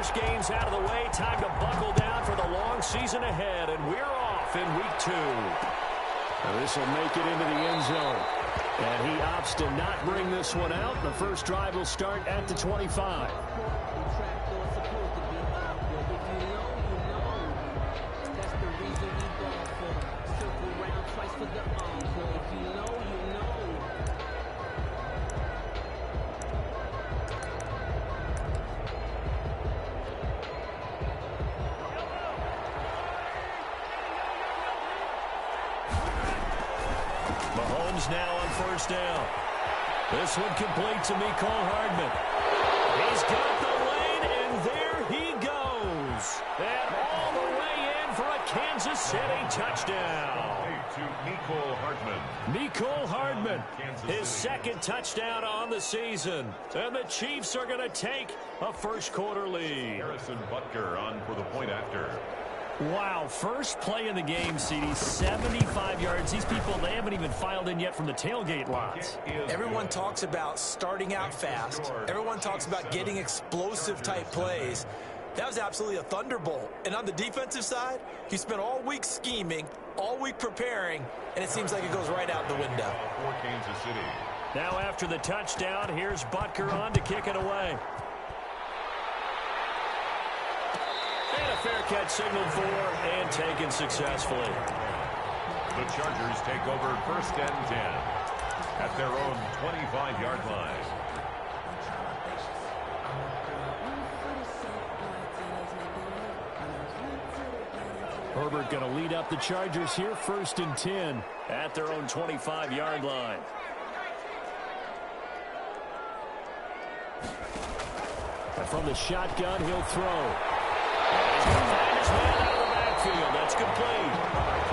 first game's out of the way. Time to buckle down for the long season ahead, and we're off in week 2. This will make it into the end zone. And he opts to not bring this one out. The first drive will start at the 25. Mahomes now on first down. This one complete to Mecole Hardman. He's got the lane, and there he goes. And all the way in for a Kansas City touchdown. To Mecole Hardman. Mecole Hardman, his second touchdown on the season. And the Chiefs are going to take a first-quarter lead. Harrison Butker on for the point after. Wow, first play in the game, CD, 75 yards. These people, they haven't even filed in yet from the tailgate lots. Everyone talks about starting out fast. Everyone talks about getting explosive-type plays. That was absolutely a thunderbolt. And on the defensive side, you spent all week scheming, all week preparing, and it seems like it goes right out the window. For Kansas City. Now after the touchdown, here's Butker on to kick it away. And a fair catch signaled for and taken successfully. The Chargers take over first and 10 at their own 25-yard line. Herbert going to lead up the Chargers here, first and 10 at their own 25-yard line. And from the shotgun, he'll throw. And he's going to find his man out of the backfield. That's complete.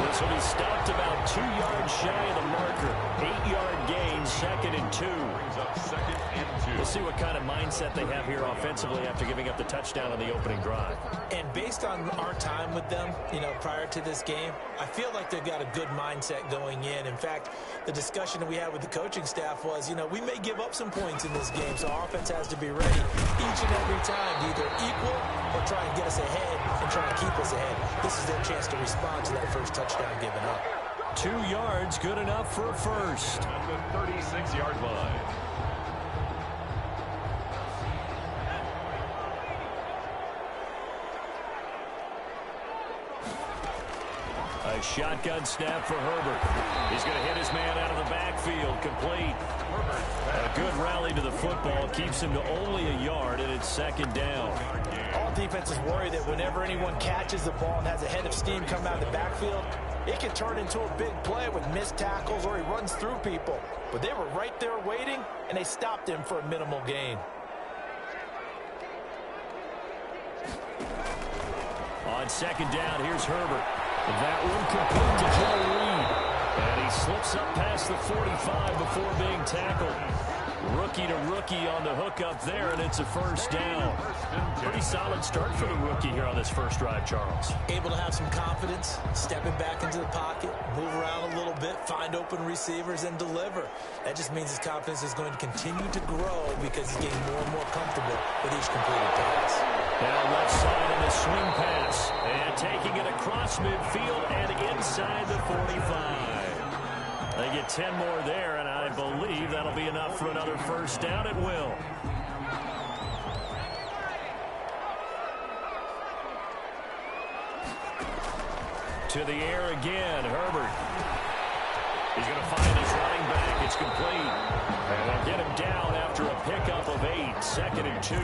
This will be stopped about 2 yards shy of the marker. 8-yard gain, second and 2. Brings up second and 2. We'll see what kind of mindset they have here offensively after giving up the touchdown on the opening drive. And based on our time with them, prior to this game, I feel like they've got a good mindset going in. In fact, the discussion that we had with the coaching staff was, we may give up some points in this game, so our offense has to be ready each and every time to either equal or try and get us ahead and try and keep us ahead. This is their chance to respond to that first touchdown given up. 2 yards, good enough for a first. At the 36-yard line. A shotgun snap for Herbert. He's going to hit his man out of the backfield. Complete. A good rally to the football. Keeps him to only a yard, and it's second down. All defenses worry that whenever anyone catches the ball and has a head of steam come out of the backfield, it can turn into a big play with missed tackles or he runs through people. But they were right there waiting, and they stopped him for a minimal gain. On second down, here's Herbert. That one complete to Joe Reed. And he slips up past the 45 before being tackled. Rookie to rookie on the hook up there, and it's a first down. Pretty solid start for the rookie here on this first drive, Charles. Able to have some confidence, stepping back into the pocket, move around a little bit, find open receivers, and deliver. That just means his confidence is going to continue to grow because he's getting more and more comfortable with each completed pass. Now left side in the swing pass. And taking it across midfield and inside the 45. They get 10 more there, and I believe that'll be enough for another first down. It will. To the air again, Herbert. He's going to find his running back. It's complete. And they'll get him down after a pickup of 8. Second and 2.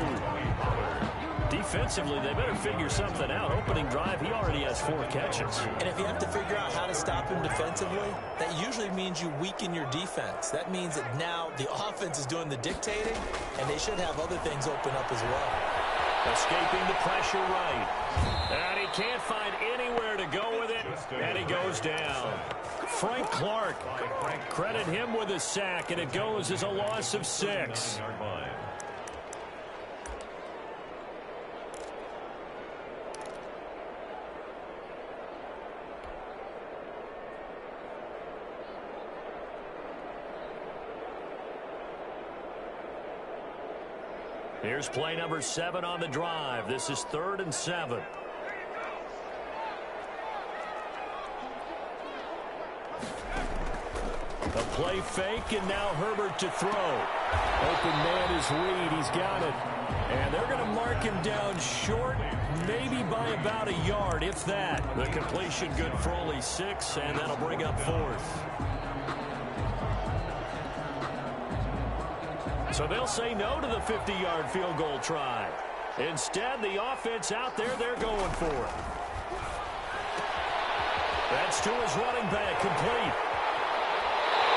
Defensively, they better figure something out. Opening drive, he already has 4 catches. And if you have to figure out how to stop him defensively, that usually means you weaken your defense. That means that now the offense is doing the dictating, and they should have other things open up as well. Escaping the pressure right. And he can't find anywhere to go with it, and he goes down. Frank Clark, credit him with a sack, and it goes as a loss of 6. Here's play number 7 on the drive. This is 3rd and 7. A play fake, and now Herbert to throw. Open man is Reed. He's got it. And they're going to mark him down short, maybe by about a yard, if that. The completion good for only 6, and that'll bring up 4th. So they'll say no to the 50-yard field goal try. Instead, the offense out there, they're going for it. That's to his running back, complete.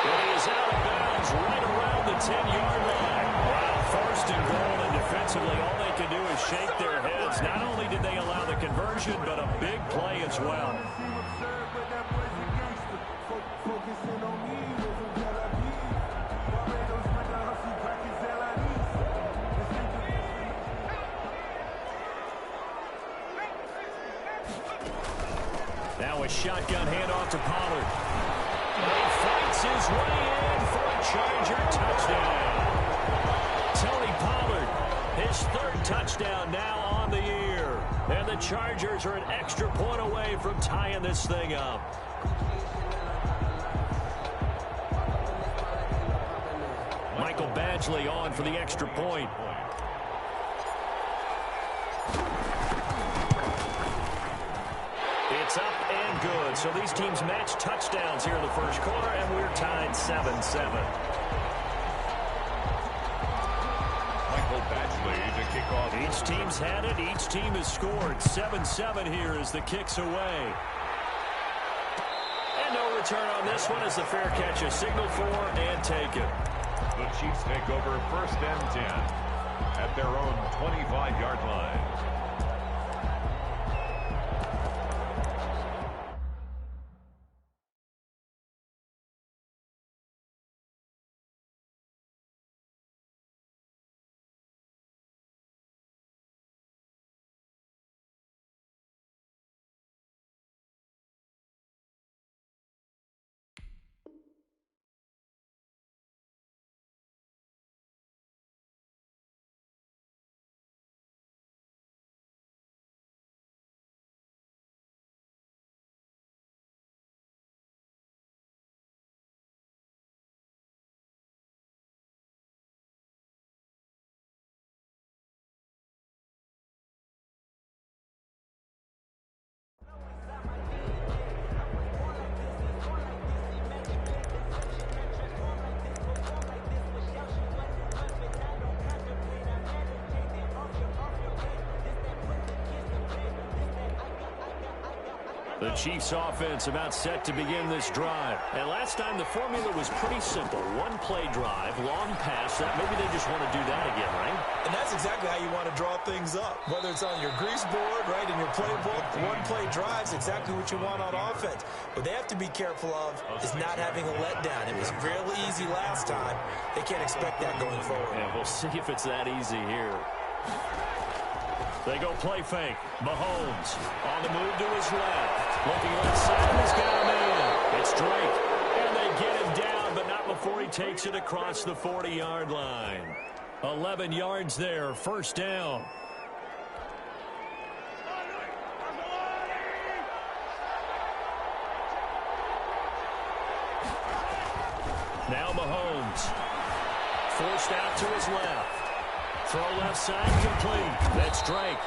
And he is out of bounds right around the 10-yard line. Wow, 1st and goal, and defensively, all they can do is shake their heads. Not only did they allow the conversion, but a big play as well. Now a shotgun handoff to Pollard. He fights his way in for a Charger touchdown. Tony Pollard, his 3rd touchdown now on the year. And the Chargers are an extra point away from tying this thing up. Michael Badgley on for the extra point. It's up and good. So these teams match touchdowns here in the first quarter, and we're tied 7-7. Michael Badgley to kick off. Each team's had it. Each team has scored. 7-7 here as the kick's away. And no return on this one as the fair catch is signaled for and taken. The Chiefs take over 1st and 10 at their own 25-yard line. The Chiefs offense about set to begin this drive. And last time the formula was pretty simple. One play drive, long pass. Maybe they just want to do that again, right? And that's exactly how you want to draw things up. Whether it's on your grease board, right, in your playbook, one play drive's exactly what you want on offense. What they have to be careful of is not having a letdown. It was real easy last time. They can't expect that going forward. Yeah, we'll see if it's that easy here. They go play fake. Mahomes on the move to his left. Looking left side, he's got him in. It's Drake. And they get him down, but not before he takes it across the 40-yard line. 11 yards there, 1st down. Now Mahomes. Forced out to his left. Throw left side complete. That's Drake.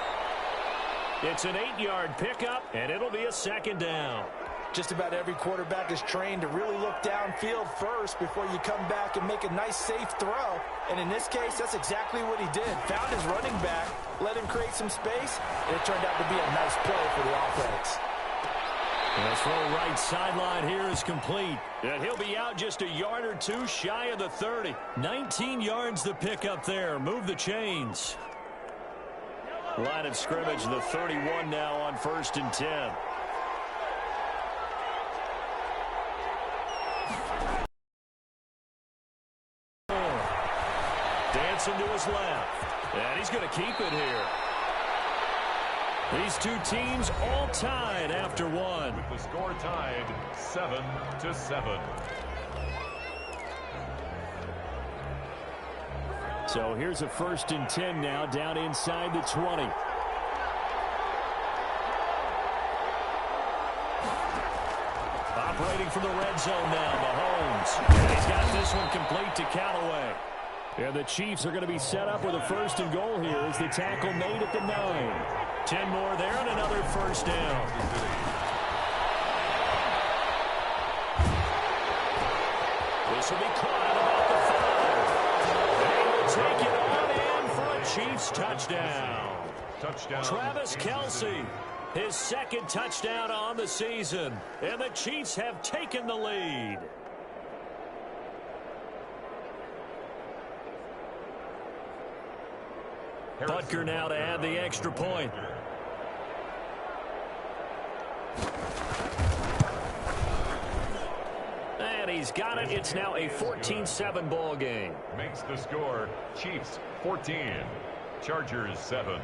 It's an 8-yard pickup, and it'll be a 2nd down. Just about every quarterback is trained to really look downfield first before you come back and make a nice, safe throw. And in this case, that's exactly what he did. Found his running back, let him create some space, and it turned out to be a nice play for the offense. The throw right sideline here is complete. And he'll be out just a yard or two shy of the 30. 19 yards to pick up there. Move the chains. Line of scrimmage, the 31 now on 1st and 10. Dancing to his left. And he's going to keep it here. These two teams all tied after one. With the score tied 7-7. So here's a 1st and 10 now down inside the 20. Operating from the red zone now, Mahomes. And he's got this one complete to Callaway. And the Chiefs are going to be set up with a 1st and goal here as the tackle made at the 9. 10 more there and another 1st down. This will be caught at about the 5. And he will take it on in for a Chiefs touchdown. Travis Kelce, his 2nd touchdown on the season. And the Chiefs have taken the lead. Butker now to add the extra point. And he's got it. It's now a 14-7 ball game. Makes the score Chiefs 14, Chargers 7.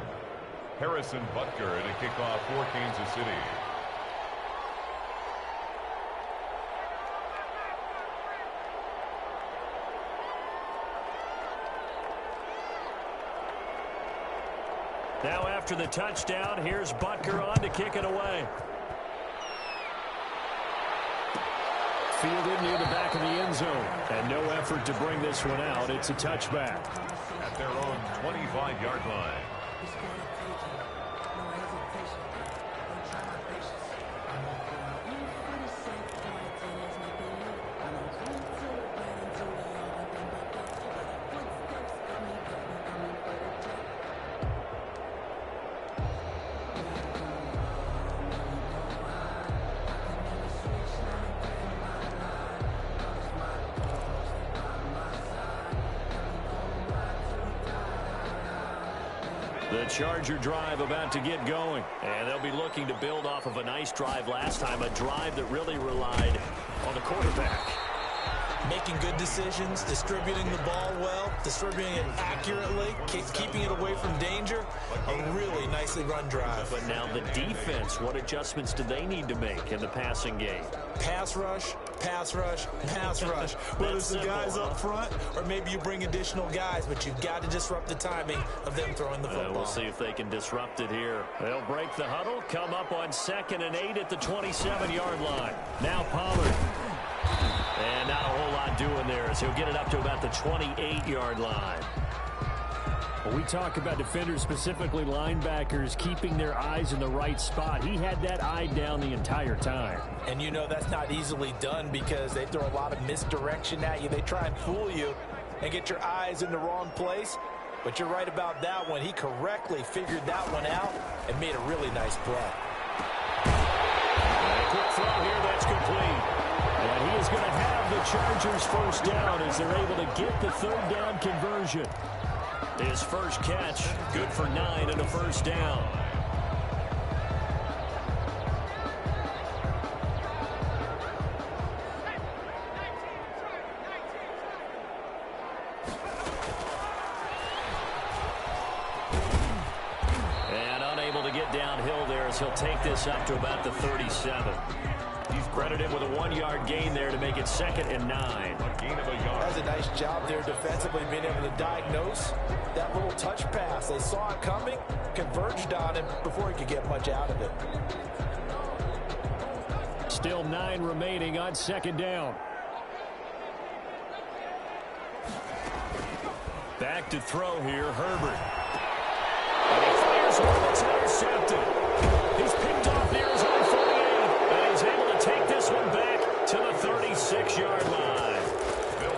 Harrison Butker to kick off for Kansas City. Now after the touchdown, here's Butker on to kick it away. Fielded near the back of the end zone. And no effort to bring this one out. It's a touchback. At their own 25-yard line. The Charger drive about to get going. And they'll be looking to build off of a nice drive last time, a drive that really relied on the quarterback. Making good decisions, distributing the ball well, distributing it accurately, keeping it away from danger. A really nicely run drive. But now the defense, what adjustments do they need to make in the passing game? Pass rush, pass rush, pass rush. Whether it's the guys up front or maybe you bring additional guys, but you've got to disrupt the timing of them throwing the football. We'll see if they can disrupt it here. They'll break the huddle, come up on 2nd and 8 at the 27-yard line. Now Pollard. And not a whole lot doing there as he'll get it up to about the 28-yard line. When we talk about defenders, specifically linebackers, keeping their eyes in the right spot, he had that eye down the entire time. And you know that's not easily done because they throw a lot of misdirection at you. They try and fool you and get your eyes in the wrong place. But you're right about that one. He correctly figured that one out and made a really nice play. And a quick throw here, that's complete. And he is going to have the Chargers 1st down as they're able to get the 3rd down conversion. His first catch, good for 9 and a 1st down. And unable to get downhill there as he'll take this up to about the 37. He's credited with a 1-yard gain there to make it 2nd and 9. A gain of a yard. That was a nice job there defensively, being able to diagnose that little touch pass. They saw it coming, converged on him before he could get much out of it. Still 9 remaining on 2nd down. Back to throw here, Herbert. And he fires one that's intercepted. He's picked off near his own 48. And he's able to take this one back to the 36-yard line.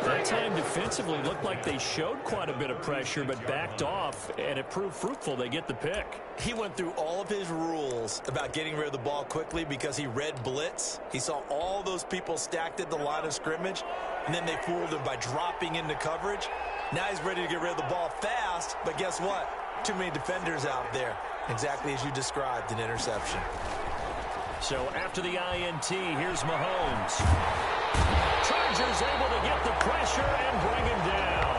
That time defensively looked like they showed quite a bit of pressure but backed off, and it proved fruitful. They get the pick. He went through all of his rules about getting rid of the ball quickly because he read blitz. He saw all those people stacked at the line of scrimmage, and then they fooled him by dropping into coverage. Now he's ready to get rid of the ball fast, but guess what? Too many defenders out there. Exactly as you described, an interception. So after the INT, here's Mahomes. Chargers able to get the pressure and bring him down.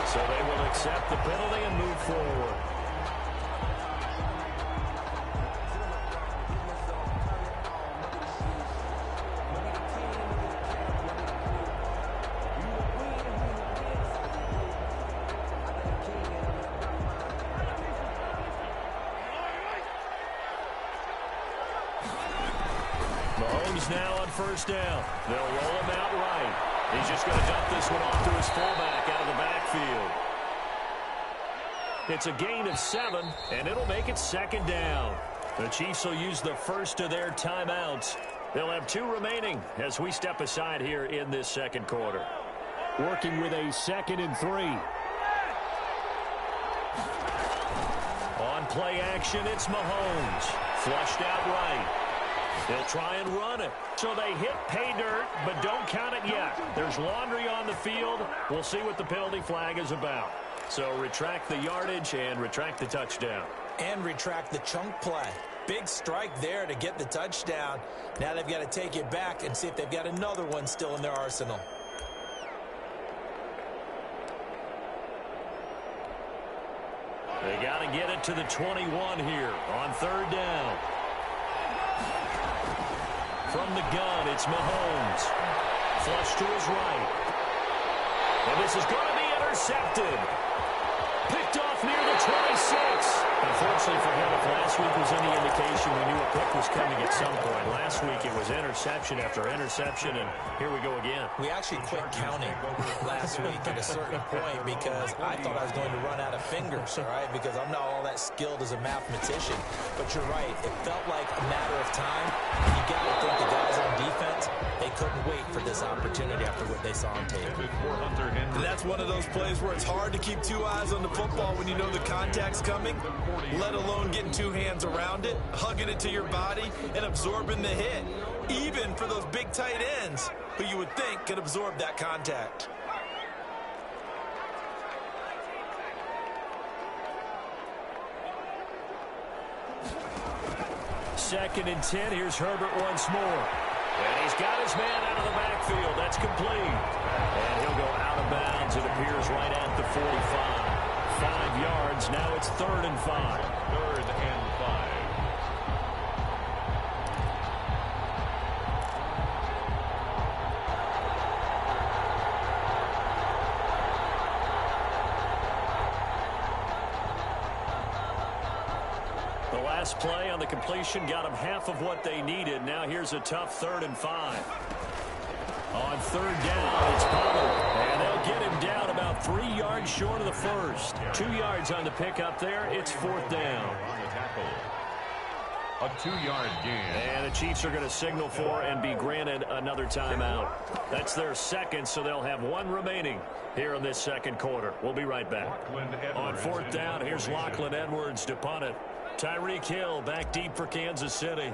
So they will accept the penalty and move forward. Mahomes now on first down. They'll roll him out right. He's just going to dump this one off to his fullback out of the backfield. It's a gain of 7, and it'll make it second down. The Chiefs will use the first of their timeouts. They'll have 2 remaining as we step aside here in this second quarter. Working with a 2nd and 3. On play action, it's Mahomes. Flushed out right. They'll try and run it. So they hit pay dirt, but don't count it yet. There's laundry on the field. We'll see what the penalty flag is about. So retract the yardage and retract the touchdown. And retract the chunk play. Big strike there to get the touchdown. Now they've got to take it back and see if they've got another one still in their arsenal. They got to get it to the 21 here on third down. From the gun, it's Mahomes. Flush to his right. And this is going to be intercepted. Picked off near the 26. Unfortunately for him, if last week was any indication, we knew a pick was coming at some point. Last week it was interception after interception, and here we go again. We actually quit counting last week at a certain point because I thought I was going to run out of fingers, all right, because I'm not all that skilled as a mathematician. But you're right. It felt like a matter of time. You got to think the guys on defense, they couldn't wait for this opportunity after what they saw on tape. And that's one of those plays where it's hard to keep 2 eyes on the football when you know the contact's coming, let alone getting 2 hands around it, hugging it to your body, and absorbing the hit. Even for those big tight ends who you would think could absorb that contact. Second and 10. Here's Herbert once more. And he's got his man out of the backfield. That's complete. And he'll go out of bounds, it appears, right at the 45. 5 yards. Now it's 3rd and 5. 3rd and 5. The last play on the completion got them half of what they needed. Now here's a tough 3rd and 5. On third down, it's Pollard. And they'll get him down about 3 yards short of the first. 2 yards on the pickup there. It's 4th down. On the tackle. A 2-yard gain. And the Chiefs are going to signal for and be granted another timeout. That's their 2nd, so they'll have 1 remaining here in this second quarter. We'll be right back. On 4th down, here's Lachlan Edwards to punt it. Tyreek Hill back deep for Kansas City.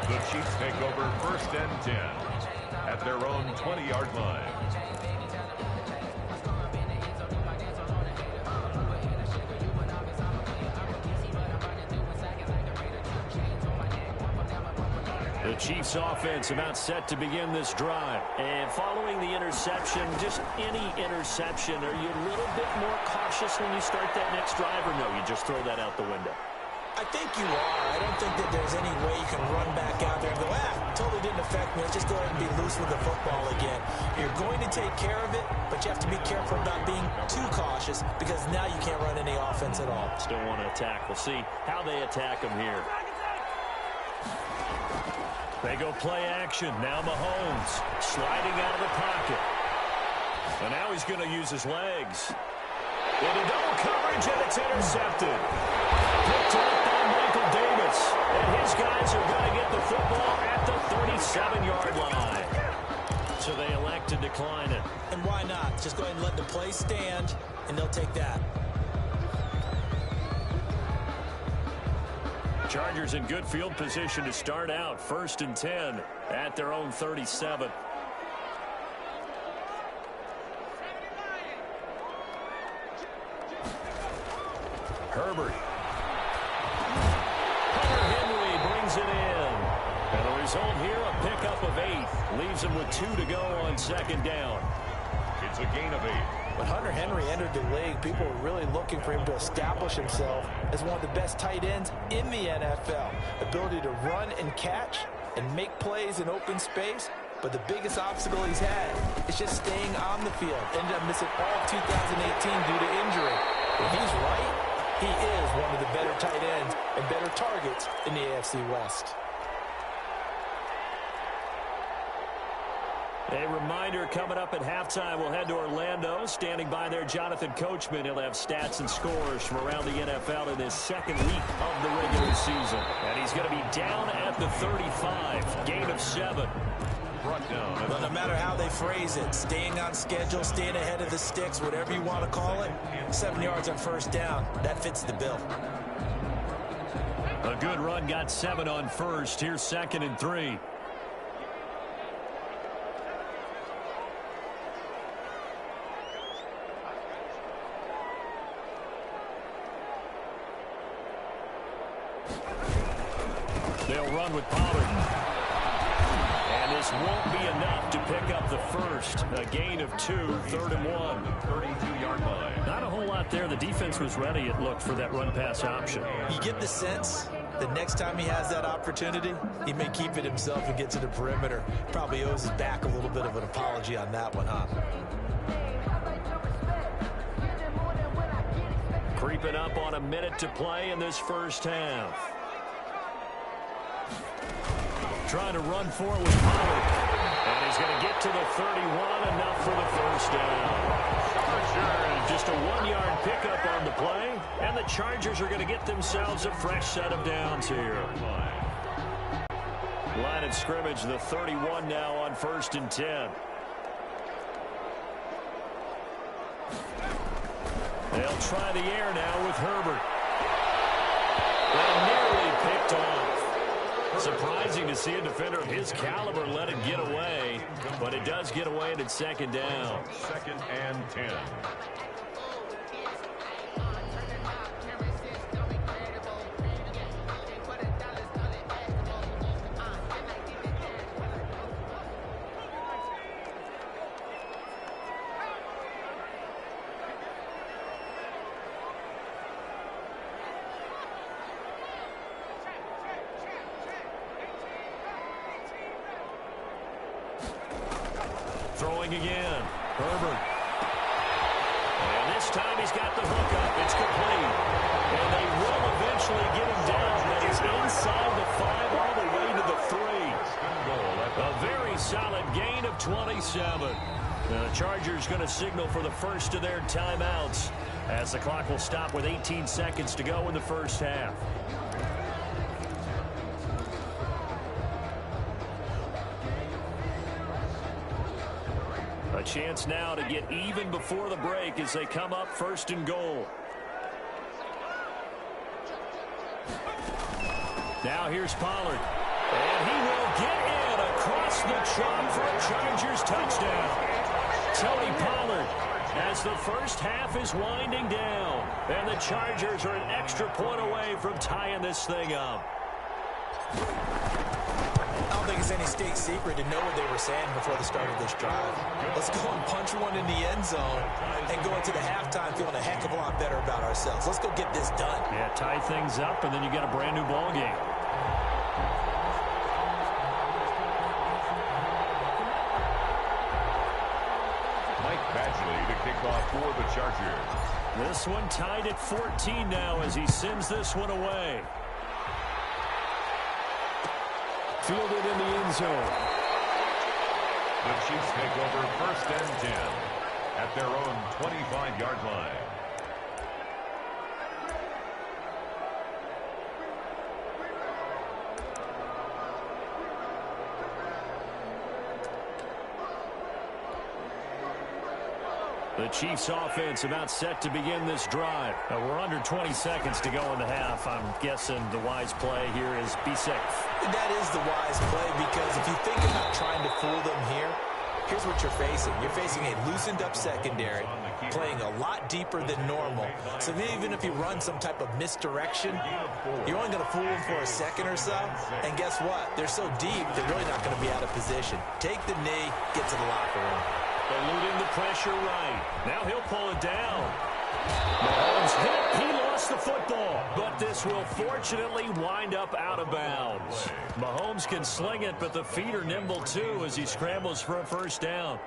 The Chiefs take over 1st and 10 at their own 20-yard line. The Chiefs offense about set to begin this drive. And following the interception, just any interception, are you a little bit more cautious when you start that next drive, or no, you just throw that out the window? I think you are. I don't think that there's any way you can run back out there and go, totally didn't affect me. Let's just go ahead and be loose with the football again. You're going to take care of it, but you have to be careful about being too cautious because now you can't run any offense at all. Still want to attack. We'll see how they attack them here. They go play action. Now Mahomes sliding out of the pocket. And now he's going to use his legs. Into double coverage, and it's intercepted. Picked up by Michael Davis. And his guys are going to get the football at the 37-yard line. So they elect to decline it. And why not? Just go ahead and let the play stand, and they'll take that. Chargers in good field position to start out. 1st and 10 at their own 37. Herbert. Hunter Henry brings it in. And the result here, a pickup of 8. Leaves him with 2 to go on 2nd down. It's a gain of 8. When Hunter Henry entered the league, people were really looking for him to establish himself as one of the best tight ends in the NFL. Ability to run and catch and make plays in open space. But the biggest obstacle he's had is just staying on the field. Ended up missing all of 2018 due to injury. If he's right, he is one of the better tight ends and better targets in the AFC West. A reminder coming up at halftime, we'll head to Orlando. Standing by there, Jonathan Coachman. He'll have stats and scores from around the NFL in this second week of the regular season. And he's going to be down at the 35. Gain of 7. Brought down. Well, no matter how they phrase it, staying on schedule, staying ahead of the sticks, whatever you want to call it, 7 yards on first down, that fits the bill. A good run, got 7 on first. Here's 2nd and 3. They'll run with Pollard. And this won't be enough to pick up the first. A gain of 2, 3rd and 1. 32-yard line. Not a whole lot there. The defense was ready, it looked, for that run-pass option. You get the sense the next time he has that opportunity, he may keep it himself and get to the perimeter. Probably owes his back a little bit of an apology on that one, huh? Creeping up on a minute to play in this first half. Trying to run for it with Pollard. And he's going to get to the 31, enough for the first down. Just a 1-yard pickup on the play, and the Chargers are going to get themselves a fresh set of downs here. Line of scrimmage, the 31 now on 1st and 10. They'll try the air now with Herbert. Well, nearly picked off. Surprising to see a defender of his caliber let it get away, but it does get away, and it's 2nd down. 2nd and 10. Throwing again. Herbert. And this time he's got the hook up. It's complete. And they will eventually get him down. But he's inside the 5 all the way to the 3. A very solid gain of 27. The Chargers going to signal for the first of their timeouts as the clock will stop with 18 seconds to go in the first half. A chance now to get even before the break as they come up 1st and goal. Now here's Pollard. And he will get in across the chalk for a Chargers touchdown. Tony Pollard as the first half is winding down. And the Chargers are an extra point away from tying this thing up. I don't think it's any state secret to know what they were saying before the start of this drive. Let's go and punch one in the end zone and go into the halftime feeling a heck of a lot better about ourselves. Let's go get this done. Yeah, tie things up, and then you get a brand new ball game. Mike Badgley to kick off for the Chargers. This one tied at 14 now as he sends this one away. Fielded in the end zone. The Chiefs take over 1st and 10 at their own 25-yard line. The Chiefs offense about set to begin this drive. We're under 20 seconds to go in the half. I'm guessing the wise play here is be safe. That is the wise play, because if you think about trying to fool them here, here's what you're facing. You're facing a loosened up secondary, playing a lot deeper than normal. So even if you run some type of misdirection, you're only going to fool them for a second or so. And guess what? They're so deep, they're really not going to be out of position. Take the knee, get to the locker room. Eluding the pressure right. Now he'll pull it down. Mahomes hit. He lost the football. But this will fortunately wind up out of bounds. Mahomes can sling it, but the feet are nimble too as he scrambles for a first down.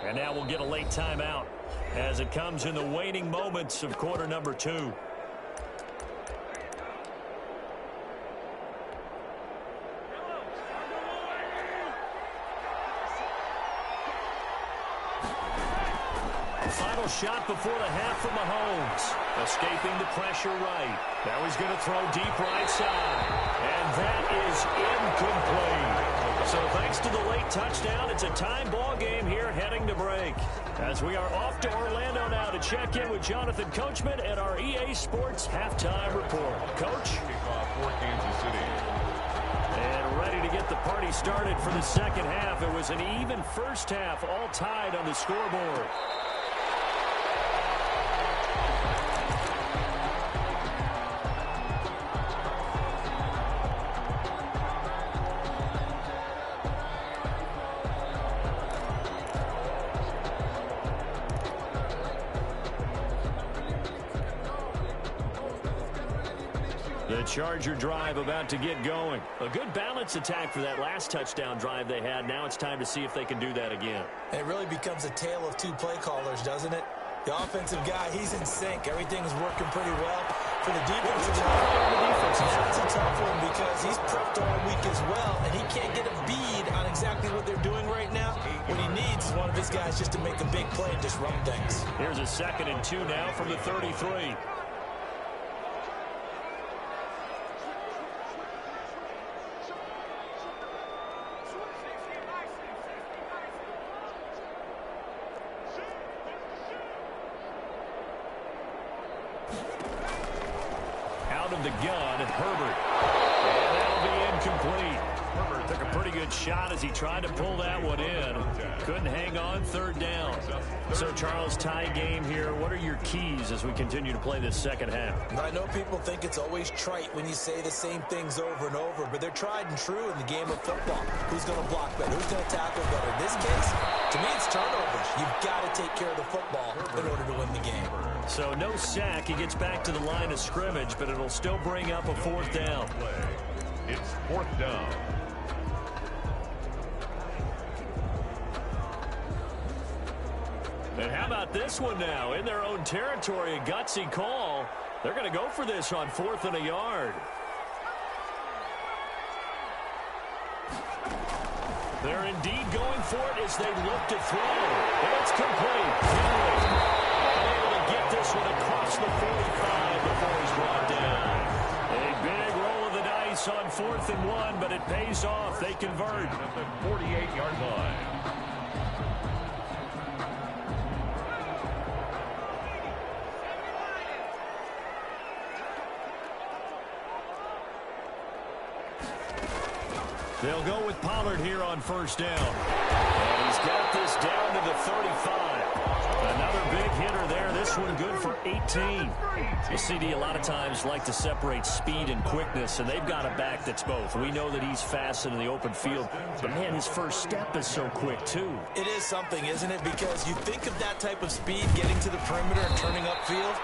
And now we'll get a late timeout as it comes in the waning moments of quarter number 2. Final shot before the half from Mahomes. Escaping the pressure right. Now he's going to throw deep right side. And that is incomplete. So thanks to the late touchdown, it's a tie ball game here heading to break. As we are off to Orlando now to check in with Jonathan Coachman and our EA Sports halftime report. Coach? Kickoff for Kansas City. And ready to get the party started for the second half. It was an even first half, all tied on the scoreboard. The Charger drive about to get going. A good balance attack for that last touchdown drive they had. Now it's time to see if they can do that again. It really becomes a tale of two play callers, doesn't it? The offensive guy, he's in sync. Everything's working pretty well. For the defensive guy, that's a tough one because he's prepped all week as well, and he can't get a bead on exactly what they're doing right now. What he needs is one of his guys just to make a big play and disrupt things. Here's a 2nd and 2 now from the 33. Of the gun at Herbert. And that'll be incomplete. Herbert took a pretty good shot as he tried to pull that one in. Couldn't hang on, 3rd down. So, Charles, tie game here. What are your keys as we continue to play this second half? I know people think it's always trite when you say the same things over and over, but they're tried and true in the game of football. Who's going to block better? Who's going to tackle better? In this case, to me, it's turnovers. You've got to take care of the football in order to win the game. So no sack. He gets back to the line of scrimmage, but it'll still bring up a 4th down. It's 4th down. And how about this one now? In their own territory, a gutsy call. They're going to go for this on 4th and a yard. They're indeed going for it as they look to throw. And it's complete. Henry able to get this one across the 45 before he's brought down. A big roll of the dice on 4th and 1, but it pays off. They convert. At the 48-yard line. They'll go with Pollard here on 1st down. And he's got this down to the 35. Another big hitter there. This one good for 18. You CD a lot of times like to separate speed and quickness, and they've got a back that's both. We know that he's fast in the open field, but, man, his first step is so quick, too. It is something, isn't it? Because you think of that type of speed getting to the perimeter and turning upfield,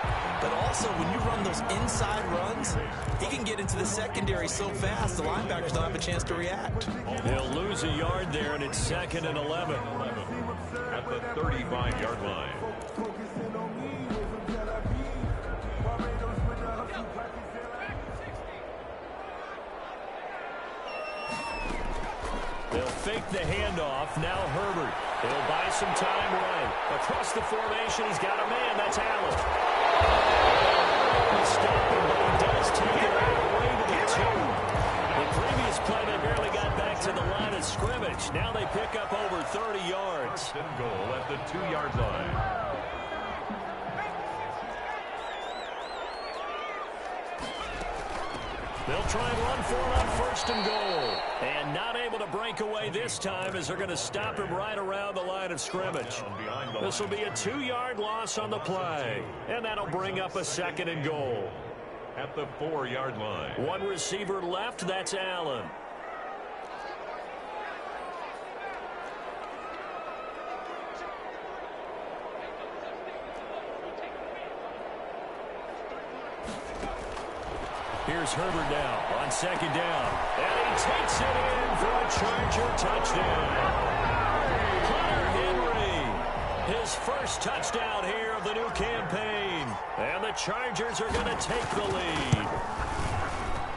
but also when you run those inside runs, he can get into the secondary so fast the linebackers don't have a chance to react. They'll lose a yard there, and it's 2nd and 11. At the 35-yard line. They'll fake the handoff. Now Herbert. He'll buy some time right. Across the formation, he's got a man. That's Allen. He's stopping, but he does take it all the way to the 2. The previous play, they barely got back to the line of scrimmage. Now they pick up over 30 yards. 1st and goal at the 2-yard line. They'll try and run for it on 1st and goal. And not able to break away this time as they're going to stop him right around the line of scrimmage. This will be a 2-yard loss on the play. And that'll bring up a 2nd and goal. At the 4-yard line. One receiver left, that's Allen. Here's Herbert now on second down. And he takes it in for a Charger touchdown. Hunter Henry, his first touchdown here of the new campaign. And the Chargers are going to take the lead.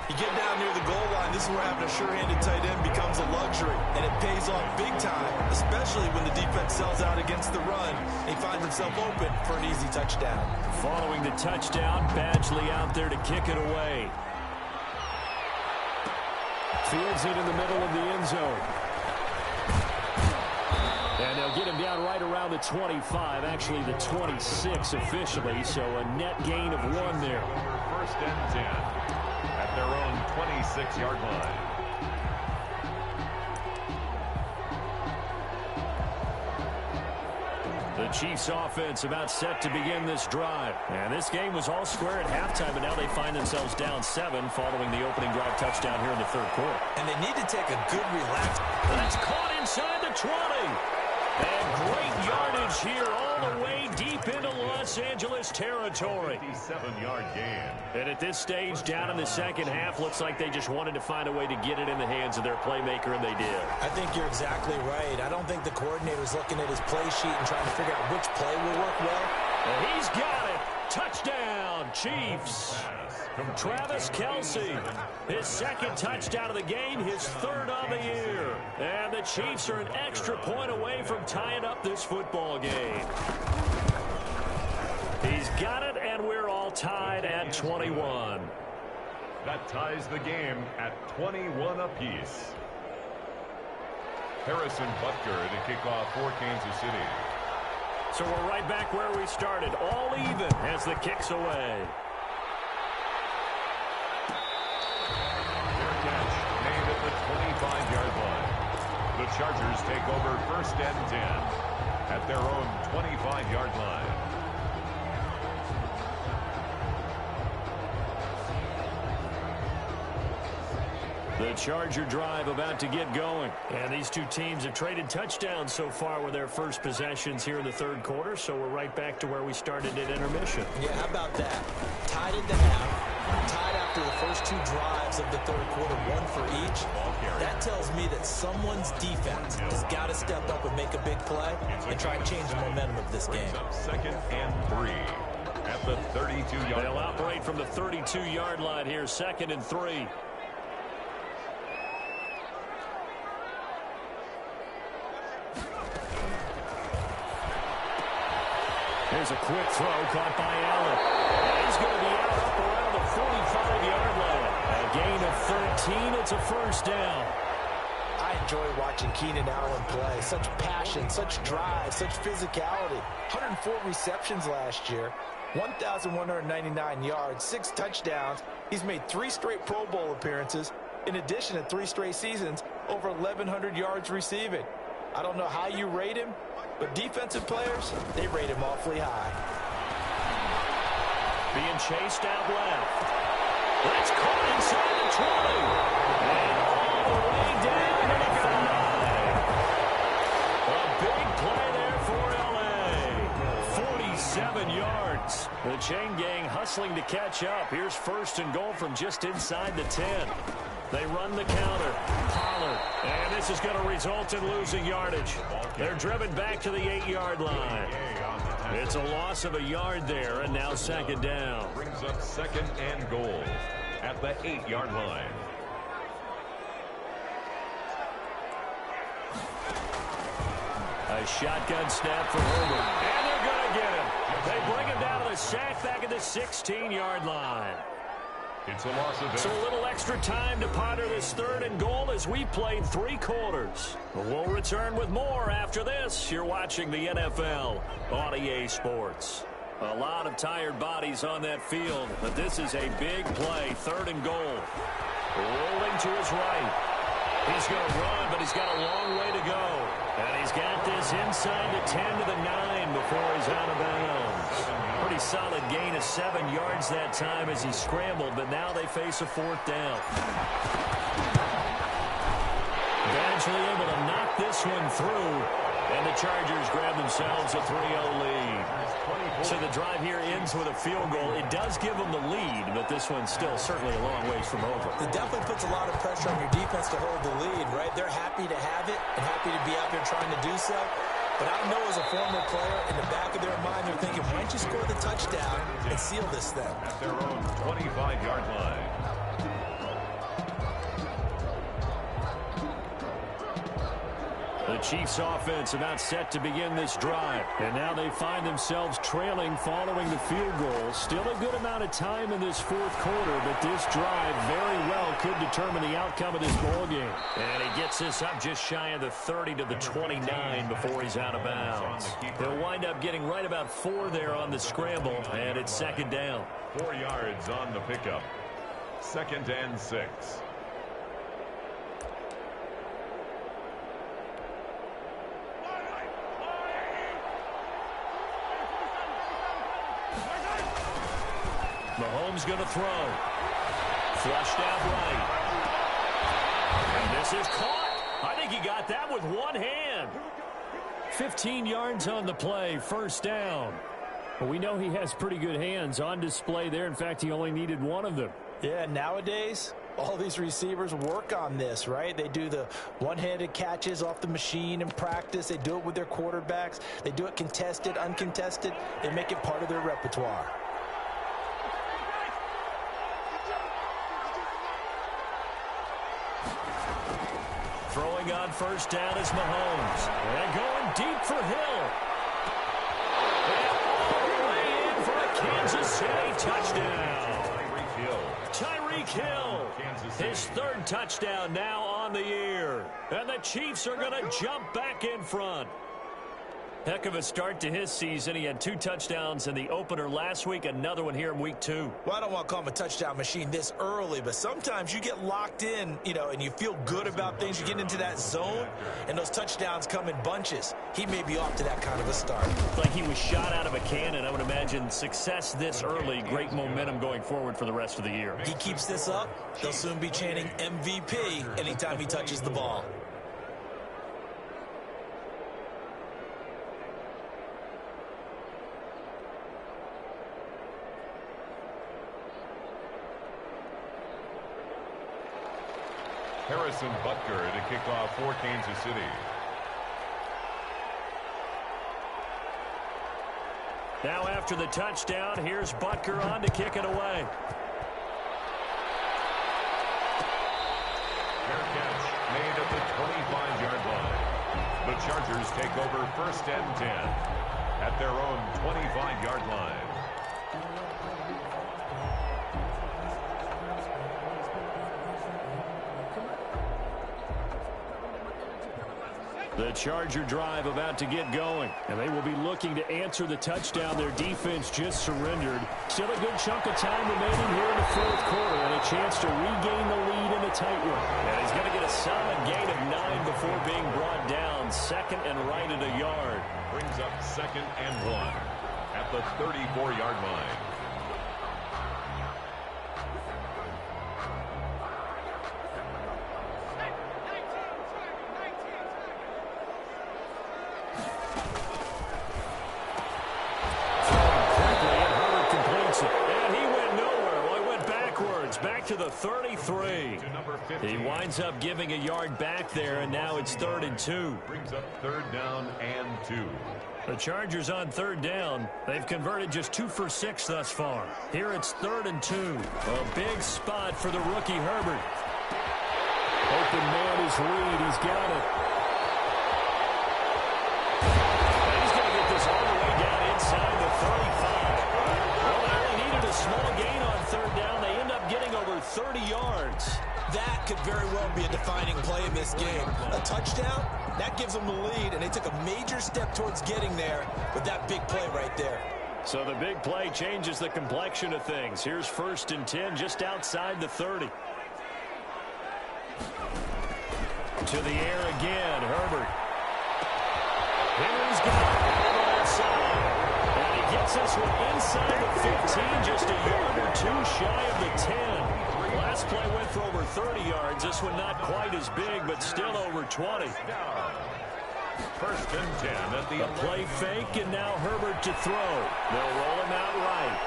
You get down near the goal line, this is where having a sure-handed tight end becomes a luxury, and it pays off big time, especially when the defense sells out against the run. He finds himself open for an easy touchdown. Following the touchdown, Badgley out there to kick it away. Fields it in the middle of the end zone. And they'll get him down right around the 25, actually the 26 officially, so a net gain of 1 there. First and 10 at their own 26-yard line. The Chiefs offense about set to begin this drive. And this game was all square at halftime, but now they find themselves down 7 following the opening drive touchdown here in the third quarter. And they need to take a good relax. That's caught inside the 20. And great yardage here all the way deep into Los Angeles territory. 57-yard gain. And at this stage, down in the second half, looks like they just wanted to find a way to get it in the hands of their playmaker, and they did. I think you're exactly right. I don't think the coordinator's looking at his play sheet and trying to figure out which play will work well. And he's got it. Touchdown, Chiefs. From Travis Kelce. His second touchdown of the game, his third of the year. And the Chiefs are an extra point away from tying up this football game. He's got it, and we're all tied at 21. That ties the game at 21 apiece. Harrison Butker to kick off for Kansas City. So we're right back where we started, all even as the kick's away. Fair catch made at the 25-yard line. The Chargers take over first and 10 at their own 25-yard line. The Charger drive about to get going. And these two teams have traded touchdowns so far with their first possessions here in the third quarter, so we're right back to where we started at intermission. Yeah, how about that? Tied at the half, tied after the first 2 drives of the third quarter, 1 for each. That tells me that someone's defense has got to step up and make a big play and try and change the momentum of this game. Second and 3 at the 32-yard line. They'll operate from the 32-yard line here, second and 3. Here's a quick throw caught by Allen. And he's going to be out up around the 45-yard line. A gain of 13. It's a first down. I enjoy watching Keenan Allen play. Such passion, such drive, such physicality. 104 receptions last year, 1,199 yards, 6 touchdowns. He's made 3 straight Pro Bowl appearances. In addition to 3 straight seasons, over 1,100 yards receiving. I don't know how you rate him, but defensive players, they rate him awfully high. Being chased out left. That's caught inside the 20. And all the way down to the 5. A big play there for L.A. 47 yards. The chain gang hustling to catch up. Here's first and goal from just inside the 10. They run the counter. Pollard. And this is going to result in losing yardage. They're driven back to the 8-yard line. It's a loss of a yard there, and now second down. Brings up second and goal at the 8-yard line. A shotgun snap for Herbert. And they're going to get him. They bring him down to the sack back at the 16-yard line. It's a loss of 8. So a little extra time to ponder this third and goal as we played 3 quarters. We'll return with more after this. You're watching the NFL on EA Sports. A lot of tired bodies on that field, but this is a big play, third and goal. Rolling to his right. He's going to run, but he's got a long way to go. And he's got this inside the 10 to the 9 before he's out of bounds. Pretty solid gain of 7 yards that time as he scrambled, but now they face a 4th down. Eventually able to knock this one through, and the Chargers grab themselves a 3-0 lead. So the drive here ends with a field goal. It does give them the lead, but this one's still certainly a long ways from over. It definitely puts a lot of pressure on your defense to hold the lead, right? They're happy to have it and happy to be out there trying to do so. But I know as a former player, in the back of their mind, they're thinking, why don't you score the touchdown and seal this thing? At their own 25-yard line. The Chiefs offense about set to begin this drive. And now they find themselves trailing following the field goal. Still a good amount of time in this fourth quarter, but this drive very well could determine the outcome of this ball game. And he gets this up just shy of the 30 to the 29 before he's out of bounds. They'll wind up getting right about 4 there on the scramble, and it's second down. 4 yards on the pickup. 2nd and 6. Mahomes going to throw. Flushed out right. And this is caught. I think he got that with one hand. 15 yards on the play, first down. Well, we know he has pretty good hands on display there. In fact, he only needed one of them. Yeah, nowadays, all these receivers work on this, right? They do the one-handed catches off the machine in practice. They do it with their quarterbacks. They do it contested, uncontested. They make it part of their repertoire. Throwing on first down is Mahomes. And going deep for Hill. And all the way in for a Kansas City touchdown. Tyreek Hill. His 3rd touchdown now on the year. And the Chiefs are going to jump back in front. Heck of a start to his season. He had 2 touchdowns in the opener last week, another one here in week 2. Well, I don't want to call him a touchdown machine this early, but sometimes you get locked in, and you feel good about things. You get into that zone, and those touchdowns come in bunches. He may be off to that kind of a start. Like he was shot out of a cannon. I would imagine success this early, great momentum going forward for the rest of the year. He keeps this up, they'll soon be chanting MVP anytime he touches the ball. Harrison Butker to kick off for Kansas City. Now after the touchdown, here's Butker on to kick it away. Fair catch made at the 25-yard line. The Chargers take over 1st and 10 at their own 25-yard line. The Charger drive about to get going, and they will be looking to answer the touchdown their defense just surrendered. Still a good chunk of time remaining here in the fourth quarter, and a chance to regain the lead in a tight one. And he's going to get a solid gain of 9 before being brought down. 2nd and right at a yard. Brings up 2nd and 1 at the 34-yard line. Back to the 33. He winds up giving a yard back there, and now it's 3rd and 2. Brings up 3rd down and 2. The Chargers on 3rd down. They've converted just 2 for 6 thus far. Here it's 3rd and 2. A big spot for the rookie Herbert. Open man is Reed. He's got it. And he's going to get this all the way down inside the 35. Well, they only needed a small gain on 3rd down. They end up getting over 30 yards. That could very well be a defining play in this game. A touchdown, that gives them the lead, and they took a major step towards getting there with that big play right there. So the big play changes the complexion of things. Here's 1st and 10 just outside the 30. To the air again, Herbert. Henry's got it on the left side. And he gets this one inside the 15, just a yard or 2 shy of the 10. Last play went for over 30 yards. This one not quite as big, but still over 20. First and 10 at the play fake, and now Herbert to throw. They'll roll him out right.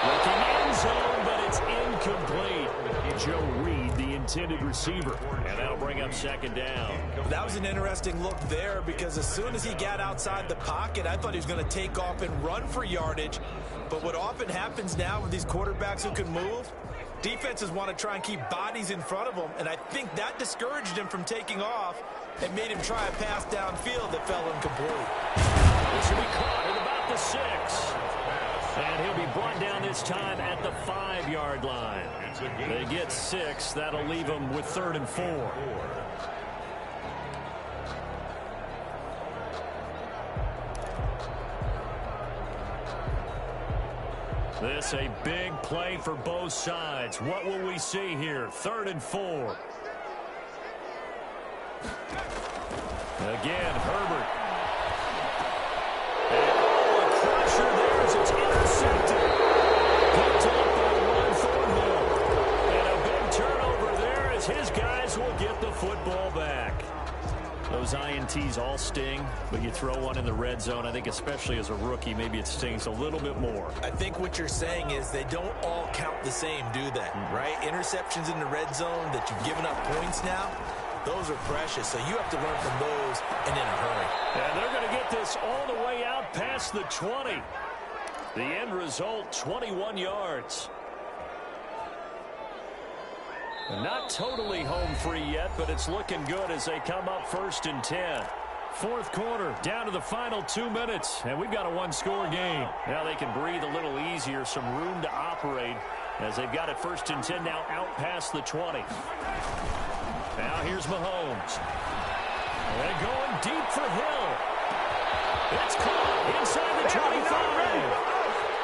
Looking end zone, but it's incomplete. Joe Reed, the intended receiver. And that'll bring up second down. That was an interesting look there because as soon as he got outside the pocket, I thought he was going to take off and run for yardage. But what often happens now with these quarterbacks who can move, defenses want to try and keep bodies in front of them, and I think that discouraged him from taking off and made him try a pass downfield that fell incomplete. This will be caught at about the 6. And he'll be brought down this time at the 5-yard line. They get 6. That'll leave them with 3rd and 4. This a big play for both sides. What will we see here? 3rd and 4. Again, Herbert. And a crusher there as it's intercepted. Picked up by Thornhill. And a big turnover there as his guys will get the football back. Those INTs all sting, but you throw one in the red zone, I think especially as a rookie, maybe it stings a little bit more. I think what you're saying is they don't all count the same, do they? Right? Interceptions in the red zone that you've given up points now, those are precious, so you have to learn from those and in a hurry. And they're going to get this all the way out past the 20. The end result, 21 yards. Not totally home free yet, but it's looking good as they come up 1st and 10. 4th quarter, down to the final 2 minutes, and we've got a one-score game. Now they can breathe a little easier, some room to operate as they've got it 1st and 10 now out past the 20. Now here's Mahomes. And going deep for Hill. It's caught inside the 25.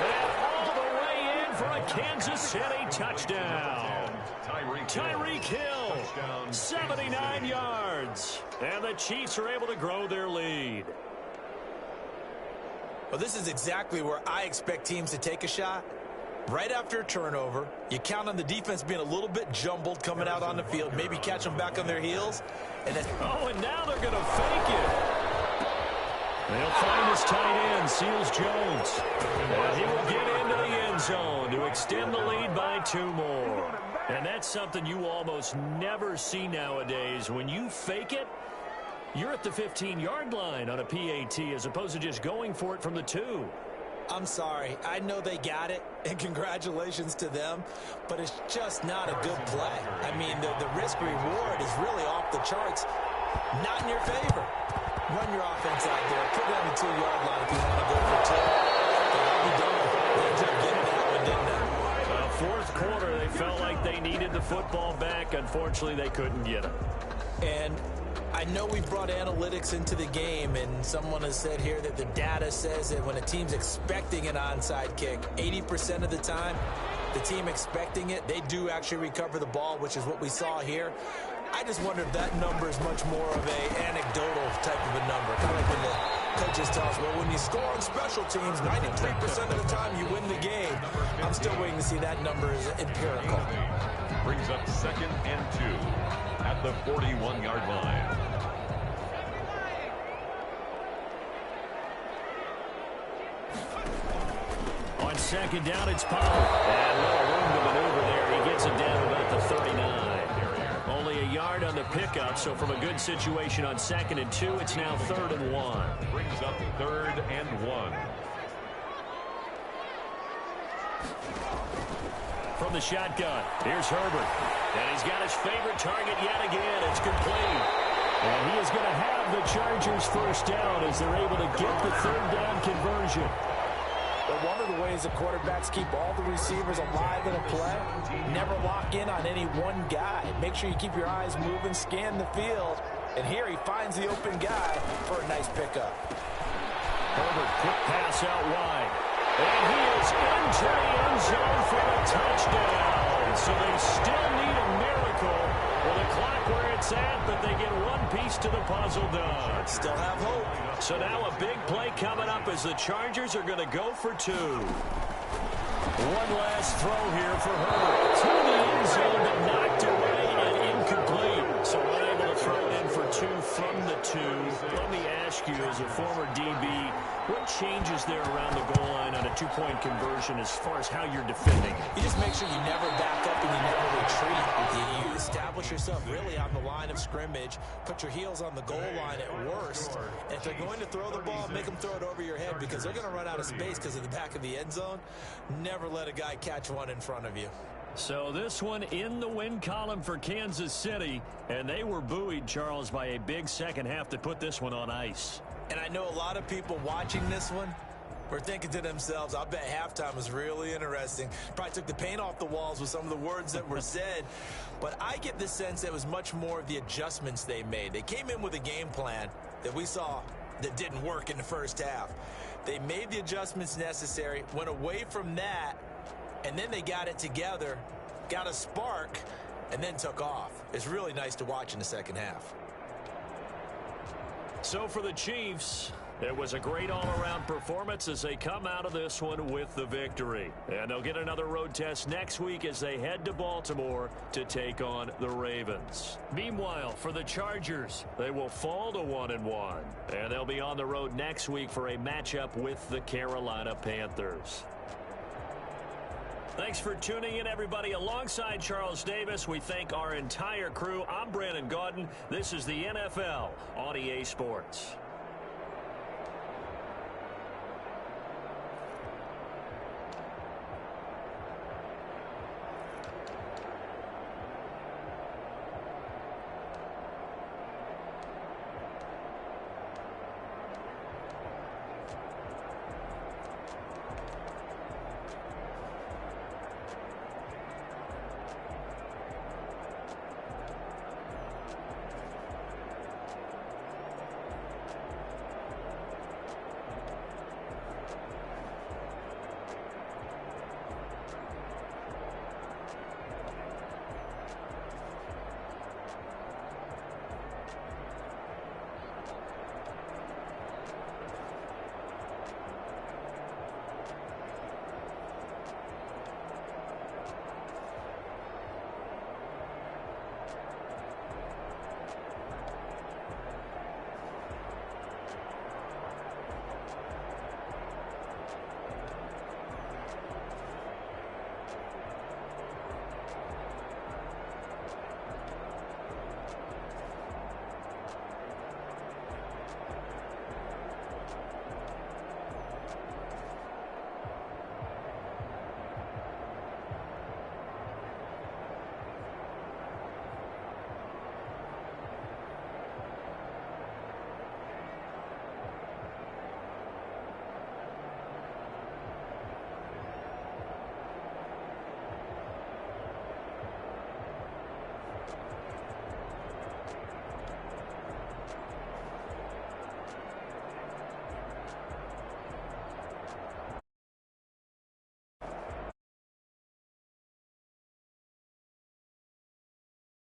And all the way in for a Kansas City touchdown. Tyreek Hill, 79 yards. And the Chiefs are able to grow their lead. Well, this is exactly where I expect teams to take a shot. Right after a turnover, you count on the defense being a little bit jumbled coming out on the field, maybe catch them back on their heels. And now they're going to fake it. They'll find his tight end, Seals Jones. And he will get into the end zone to extend the lead by 2 more. And that's something you almost never see nowadays. When you fake it, you're at the 15-yard line on a PAT as opposed to just going for it from the 2. I'm sorry. I know they got it, and congratulations to them, but it's just not a good play. I mean, the risk-reward is really off the charts. Not in your favor. Run your offense out there. Put it on the 2-yard line if you want to go for 2. And I'll be done. They ended up getting that one, didn't they? 4th quarter, they felt like they needed the football back. Unfortunately, they couldn't get it. And I know we brought analytics into the game, and someone has said here that the data says that when a team's expecting an onside kick, 80% of the time, the team expecting it, they do actually recover the ball, which is what we saw here. I just wonder if that number is much more of an anecdotal type of a number. Kind of like when the coaches tell us, well, when you score on special teams, 93% of the time you win the game. I'm still waiting to see that number is empirical. Brings up 2nd and 2 at the 41-yard line. On 2nd down, it's Powell. And a little room to maneuver there. He gets it down about the 39. Only a yard on the pickup, so from a good situation on 2nd and 2, it's now 3rd and 1. Brings up 3rd and 1. From the shotgun, here's Herbert. And he's got his favorite target yet again. It's complete. And he is going to have the Chargers first down as they're able to get the 3rd down conversion. But one of the ways the quarterbacks keep all the receivers alive in a play, never lock in on any one guy. Make sure you keep your eyes moving, scan the field. And here he finds the open guy for a nice pickup. Herbert, quick pass out wide. And he is into the end zone for a touchdown. So they still need a miracle with the clock where it's at, but they get one piece to the puzzle done. Still have hope. So now a big play coming up as the Chargers are going to go for 2. One last throw here for Herbert. To the end zone, but knocked away and incomplete. So unable to throw it in for 2 from the 2. Let me ask you, as a former DB, what changes there around the goal line on a 2-point conversion as far as how you're defending? You just make sure you never back up and you never retreat. You establish yourself really on the line of scrimmage, put your heels on the goal line at worst. And if they're going to throw the ball, make them throw it over your head because they're going to run out of space because of the back of the end zone. Never let a guy catch one in front of you. So this one in the win column for Kansas City, and they were buoyed, Charles, by a big second half to put this one on ice. And I know a lot of people watching this one were thinking to themselves, I bet halftime was really interesting. Probably took the paint off the walls with some of the words that were said. But I get the sense that it was much more of the adjustments they made. They came in with a game plan that we saw that didn't work in the first half. They made the adjustments necessary, went away from that, and then they got it together, got a spark, and then took off. It's really nice to watch in the second half. So for the Chiefs, it was a great all-around performance as they come out of this one with the victory. And they'll get another road test next week as they head to Baltimore to take on the Ravens. Meanwhile, for the Chargers, they will fall to 1-1. And they'll be on the road next week for a matchup with the Carolina Panthers. Thanks for tuning in, everybody. Alongside Charles Davis, we thank our entire crew. I'm Brandon Gaudin. This is the NFL on EA Sports.